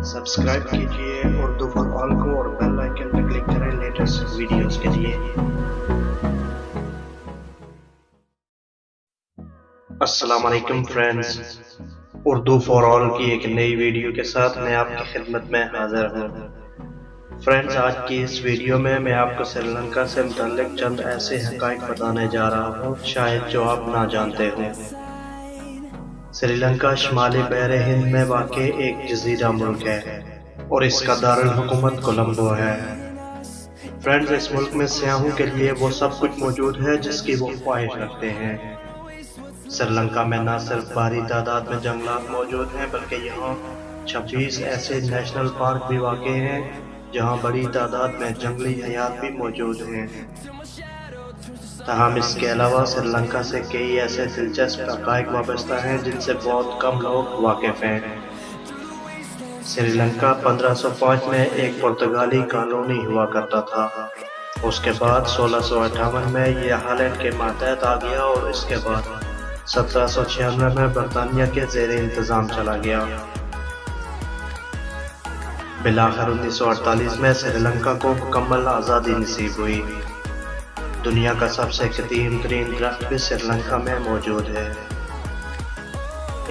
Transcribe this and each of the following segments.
Subscribe कीजिए Urdu for all को और बेल आइकन पर क्लिक करें लेटेस्ट वीडियोस के लिए। अस्सलाम वालेकुम फ्रेंड्स, उर्दू फॉर ऑल की एक नई वीडियो के साथ मैं आपकी खिदमत में हाजिर हूँ। फ्रेंड्स, आज की इस वीडियो में मैं आपको श्रीलंका से मुताल्लिक चंद ऐसे हक़ाइक़ बताने जा रहा हूँ शायद जो आप ना जानते हो। श्रीलंका शुमाली बहरे हिंद में वाक़ एक जज़ीरा मुल्क है और इसका दारुल हुकूमत कोलंबो है। फ्रेंड्स, इस मुल्क में सियाहों के लिए वो सब कुछ मौजूद है जिसकी वो ख्वाहिश रखते हैं। श्रीलंका में न सिर्फ भारी तादाद में जंगलात मौजूद हैं बल्कि यहाँ 26 ऐसे नेशनल पार्क भी वाक़ हैं जहाँ बड़ी तादाद में जंगली हयात भी मौजूद हैं। ताहम इसके अलावा श्रीलंका से कई ऐसे दिलचस्प हक़ाइक़ वाबस्ता हैं जिनसे बहुत कम लोग वाकिफ़ हैं। श्रीलंका 1505 में एक पुर्तगाली कॉलोनी हुआ करता था। उसके बाद 1658 में यह हॉलैंड के मातहत आ गया और इसके बाद 1796 में बरतानिया के ज़ेरे इंतज़ाम चला गया। बिलाखिर 1948 में श्रीलंका को मुकम्मल आज़ादी नसीब हुई। दुनिया का सबसे कदीम तरीन दरख्त भी श्रीलंका में मौजूद है।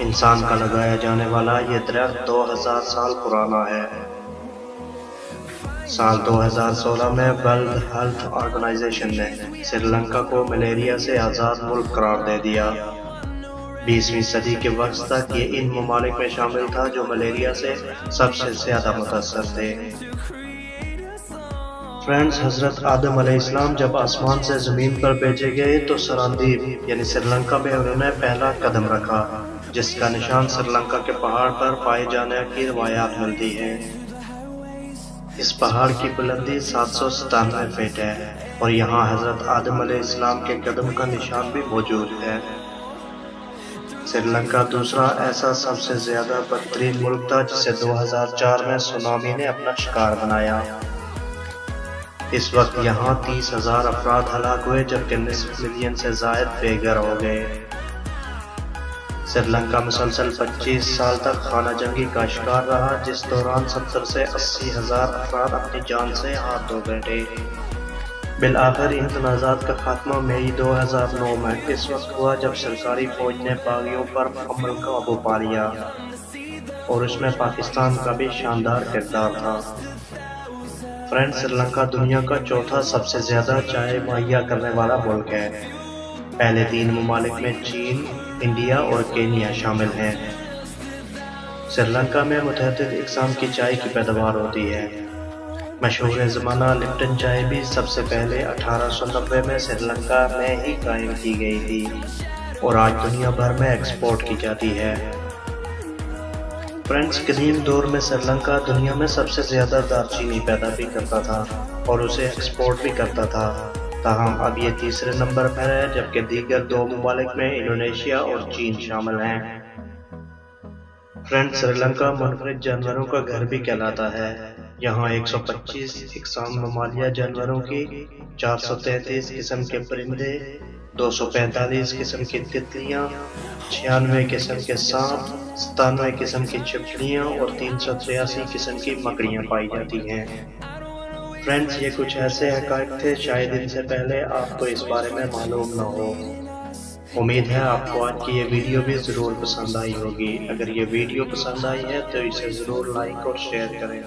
इंसान का लगाया जाने वाला ये दरख्त 2000 साल पुराना है। साल 2016 में वर्ल्ड हेल्थ ऑर्गेनाइजेशन ने श्रीलंका को मलेरिया से आज़ाद मुल्क करार दे दिया। 20वीं सदी के वक्त तक ये इन ममालिक में शामिल था जो मलेरिया से सबसे ज़्यादा मुतासर थे। फ्रेंड्स, हज़रत आदम अलैहिस्सलाम जब आसमान से ज़मीन पर भेजे गए तो सरांदीप यानी श्रीलंका में उन्होंने पहला कदम रखा, जिसका निशान श्रीलंका के पहाड़ पर पाए जाने की रवायात मिलती है। इस पहाड़ की बुलंदी 797 फीट है और यहाँ हज़रत आदम अलैहिस्सलाम के कदम का निशान भी मौजूद है। श्रीलंका दूसरा ऐसा सबसे ज़्यादा बदतरीन मुल्क था जिसे 2004 में सुनामी ने अपना शिकार बनाया। इस वक्त यहाँ 30,000 अफराद हलाक हुए जबकि निस्फ मिलियन से ज़ायद बेघर हो गए। श्रीलंका मुसलसल 25 साल तक खाना जंगी का शिकार रहा, जिस दौरान 70 से 80,000 अफराद अपनी जान से हाथ धो बैठे। बिलाखिर इन तनाज़ात का खात्मा मई 2009 में इस वक्त हुआ जब सरकारी फौज ने बागियों पर मुकम्मल काबू पा लिया और उसमें पाकिस्तान का भी शानदार किरदार था। फ्रेंड्स, श्रीलंका दुनिया का चौथा सबसे ज़्यादा चाय मुहैया करने वाला मुल्क है। पहले 3 ममालिक में चीन, इंडिया और केन्या शामिल हैं। श्रीलंका में मुतअद्दिद इक़साम की चाय की पैदावार होती है। मशहूर ज़माना लिप्टन चाय भी सबसे पहले 1890 में श्रीलंका में ही कायम की गई थी और आज दुनिया भर में एक्सपोर्ट की जाती है। फ्रेंड्स, कदीम दौर में श्रीलंका दुनिया में सबसे ज़्यादा दालचीनी पैदा भी करता था और उसे एक्सपोर्ट भी करता था। ताहम अब ये तीसरे नंबर पर है जबकि दीगर 2 ममालिक में इंडोनेशिया और चीन शामिल हैं। फ्रेंड्स, श्रीलंका मुनफरिद जानवरों का घर भी कहलाता है। यहाँ 125 इक़साम ममालिया जानवरों की, 433 किस्म के परिंदे, 245 किस्म की तितलियाँ, 96 किस्म के सांप, 97 किस्म की छिपकलियाँ और 383 किस्म की मकड़ियाँ पाई जाती हैं। फ्रेंड्स, ये कुछ ऐसे हक़ाइक़ थे शायद इनसे पहले आपको इस बारे में मालूम न हो। उम्मीद है आपको आज की ये वीडियो भी ज़रूर पसंद आई होगी। अगर ये वीडियो पसंद आई है तो इसे ज़रूर लाइक और शेयर करें।